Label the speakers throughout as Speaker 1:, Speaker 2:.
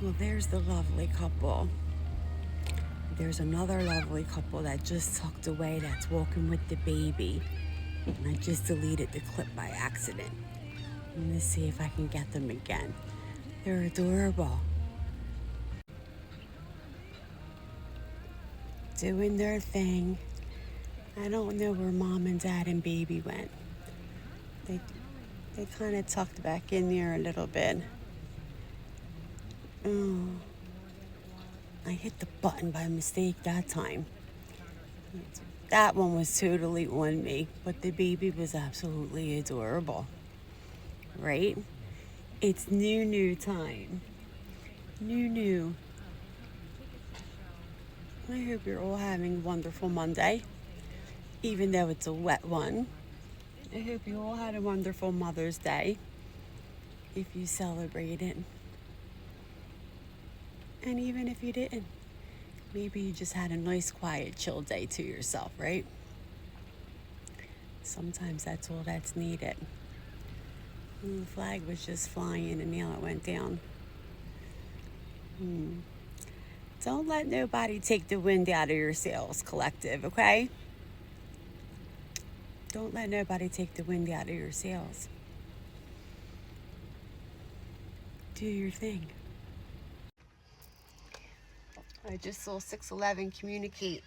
Speaker 1: Well, there's the lovely couple. There's another lovely couple that just tucked away that's walking with the baby. And I just deleted the clip by accident. I'm gonna see if I can get them again. They're adorable. Doing their thing. I don't know where mom and dad and baby went. They they kind of tucked back in there a little bit. Oh, I hit the button by mistake that time. That one was totally on me, but the baby was absolutely adorable, right? It's new time. New. I hope you're all having a wonderful Monday, even though it's a wet one. I hope you all had a wonderful Mother's Day, if you celebrated. And even if you didn't, maybe you just had a nice, quiet, chill day to yourself, right? Sometimes that's all that's needed. And the flag was just flying and now it went down. Don't let nobody take the wind out of your sails, collective, okay? Don't let nobody take the wind out of your sails. Do your thing. I just saw 611 communicate.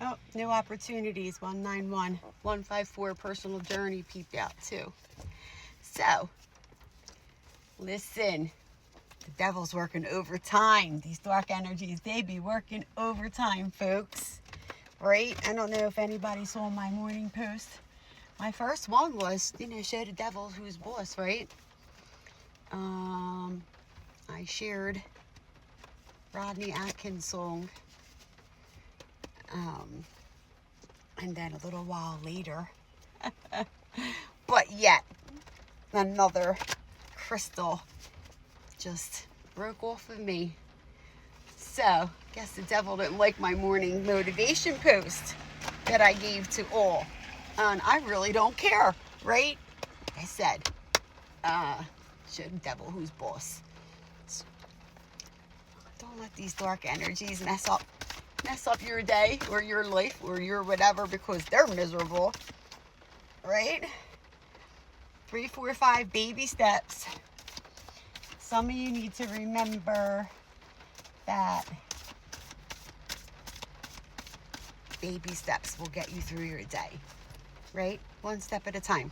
Speaker 1: Oh, new opportunities, 191, 154 personal journey peeped out too. So, listen, the devil's working overtime. These dark energies, they be working overtime, folks. Right? I don't know if anybody saw my morning post. My first one was, show the devil who's boss, right? I shared Rodney Atkins' song. And then a little while later, but yet another crystal just broke off of me. So, guess the devil didn't like my morning motivation post that I gave to all. And I really don't care, right? Like I said, show the devil who's boss. So, don't let these dark energies mess up your day or your life or your whatever, because they're miserable, right? 3, 4, 5 baby steps. Some of you need to remember that baby steps will get you through your day, right? One step at a time.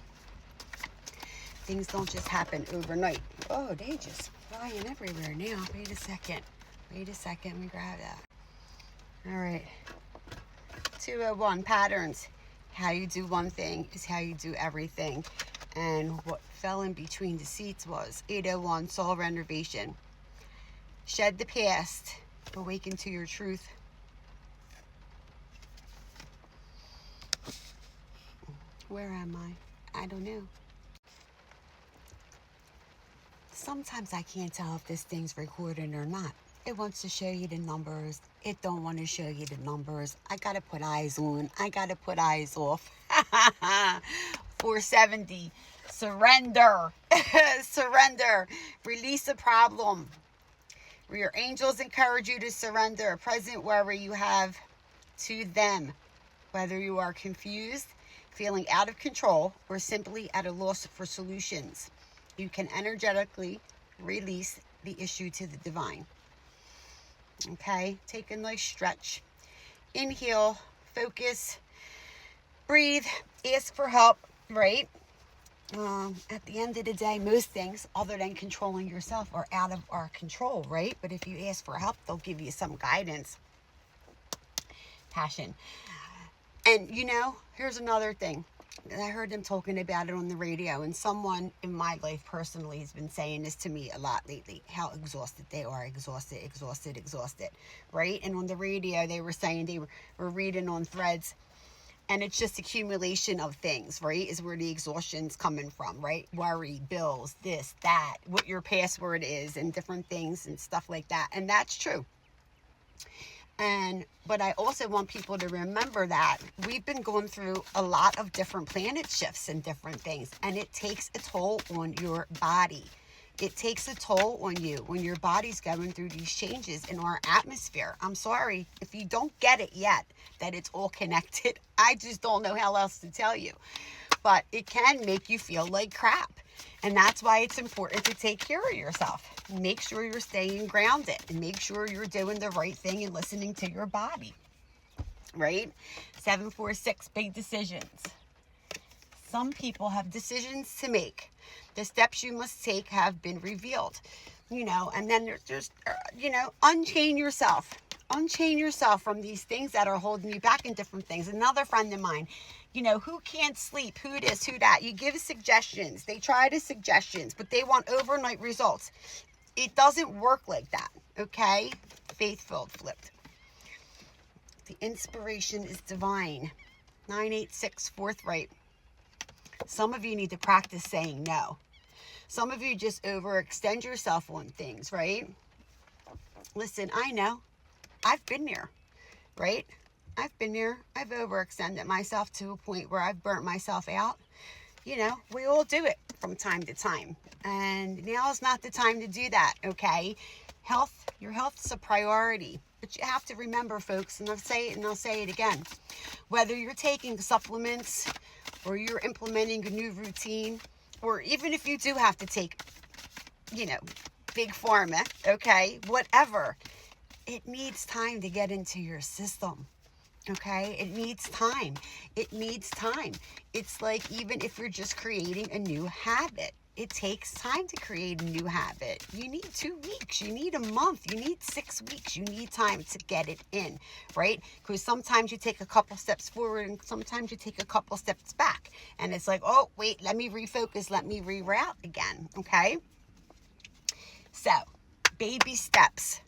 Speaker 1: Things don't just happen overnight. Oh, they just flying everywhere now. Wait a second. Let me grab that. All right. 201, patterns. How you do one thing is how you do everything. And what fell in between the seats was 801, soul renovation. Shed the past. Awaken to your truth. Where am I? I don't know. Sometimes I can't tell if this thing's recording or not. It wants to show you the numbers. It don't want to show you the numbers. I got to put eyes on. I got to put eyes off. 470. Surrender. Surrender. Release a problem. Your angels encourage you to surrender a present worry you have to them. Whether you are confused, feeling out of control, or simply at a loss for solutions, you can energetically release the issue to the divine. Okay, take a nice stretch. Inhale, focus, breathe, ask for help, right? At the end of the day, most things other than controlling yourself are out of our control, right? But if you ask for help, they'll give you some guidance. Passion. And here's another thing. I heard them talking about it on the radio, and someone in my life personally has been saying this to me a lot lately, how exhausted they are, exhausted, right? And on the radio, they were saying they were reading on threads, and it's just accumulation of things, right, is where the exhaustion's coming from, right? Worry, bills, this, that, what your password is, and different things and stuff like that. And that's true. But I also want people to remember that we've been going through a lot of different planet shifts and different things, and it takes a toll on your body. It takes a toll on you when your body's going through these changes in our atmosphere. I'm sorry if you don't get it yet, that it's all connected. I just don't know how else to tell you. But it can make you feel like crap. And that's why it's important to take care of yourself. Make sure you're staying grounded and make sure you're doing the right thing and listening to your body. Right? 746, big decisions. Some people have decisions to make. The steps you must take have been revealed, and then there's just, unchain yourself. Unchain yourself from these things that are holding you back in different things. Another friend of mine, who can't sleep, who this, who that. You give suggestions. They try the suggestions, but they want overnight results. It doesn't work like that, okay? Faith-filled, flipped. The inspiration is divine. 986, forthright. Some of you need to practice saying no. Some of you just overextend yourself on things, right? Listen, I know. I've been there, right? I've been there. I've overextended myself to a point where I've burnt myself out. We all do it from time to time. And now is not the time to do that, okay? Your health's a priority. But you have to remember, folks, and I'll say it and I'll say it again. Whether you're taking supplements or you're implementing a new routine, or even if you do have to take, big pharma, okay, whatever, it needs time to get into your system, okay? It needs time. It needs time. It's like even if you're just creating a new habit, it takes time to create a new habit. You need 2 weeks. You need a month. You need 6 weeks. You need time to get it in, right? Because sometimes you take a couple steps forward and sometimes you take a couple steps back. And it's like, oh, wait, let me refocus. Let me reroute again, okay? So, baby steps.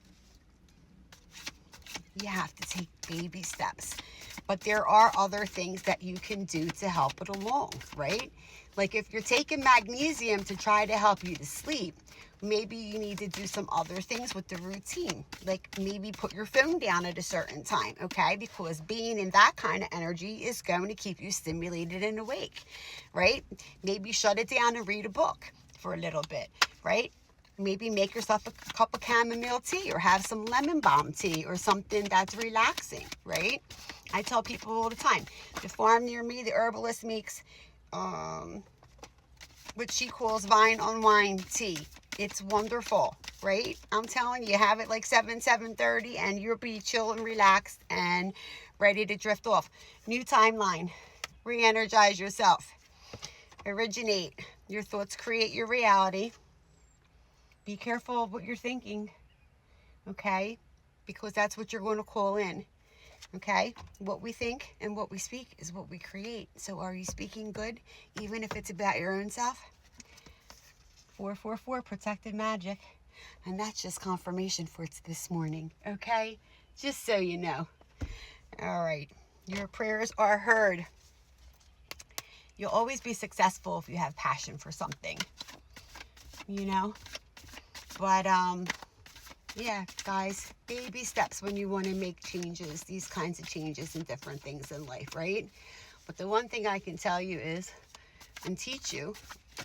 Speaker 1: You have to take baby steps. But there are other things that you can do to help it along, right? Like if you're taking magnesium to try to help you to sleep, maybe you need to do some other things with the routine. Like maybe put your phone down at a certain time, okay? Because being in that kind of energy is going to keep you stimulated and awake, right? Maybe shut it down and read a book for a little bit, right? Maybe make yourself a cup of chamomile tea or have some lemon balm tea or something that's relaxing, right? I tell people all the time, the farm near me, the herbalist makes what she calls vine on wine tea. It's wonderful, right? I'm telling you, have it like 7:30 and you'll be chill and relaxed and ready to drift off. New timeline. Re-energize yourself. Originate. Your thoughts create your reality. Be careful of what you're thinking, okay? Because that's what you're going to call in, okay? What we think and what we speak is what we create. So are you speaking good, even if it's about your own self? 444, protected magic. And that's just confirmation for this morning, okay? Just so you know. All right. Your prayers are heard. You'll always be successful if you have passion for something, But, yeah, guys, baby steps when you want to make changes, these kinds of changes in different things in life, right? But the one thing I can tell you is, and teach you,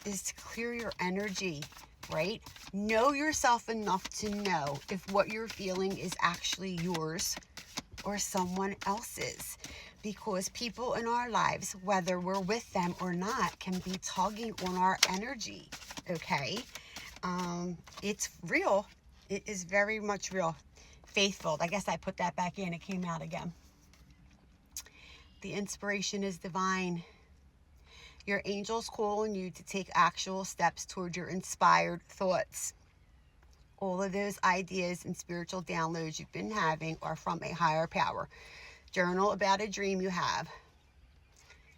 Speaker 1: is to clear your energy, right? Know yourself enough to know if what you're feeling is actually yours or someone else's. Because people in our lives, whether we're with them or not, can be tugging on our energy, okay? It's real. It is very much real. Faithful. I guess I put that back in. It came out again. The inspiration is divine. Your angels call on you to take actual steps toward your inspired thoughts. All of those ideas and spiritual downloads you've been having are from a higher power. Journal about a dream you have.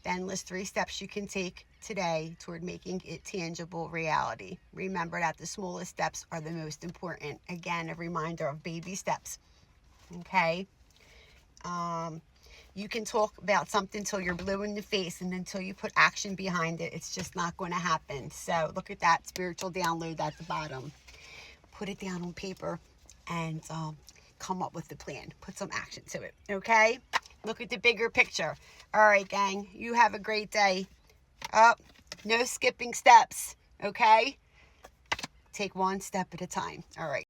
Speaker 1: Then list 3 steps you can take today toward making it tangible reality. Remember that the smallest steps are the most important. Again, a reminder of baby steps. Okay? You can talk about something till you're blue in the face, and until you put action behind it, it's just not going to happen. So look at that spiritual download at the bottom. Put it down on paper and come up with the plan. Put some action to it. Okay? Look at the bigger picture. All right, gang. You have a great day. No skipping steps. Okay? take one step at a time. All right.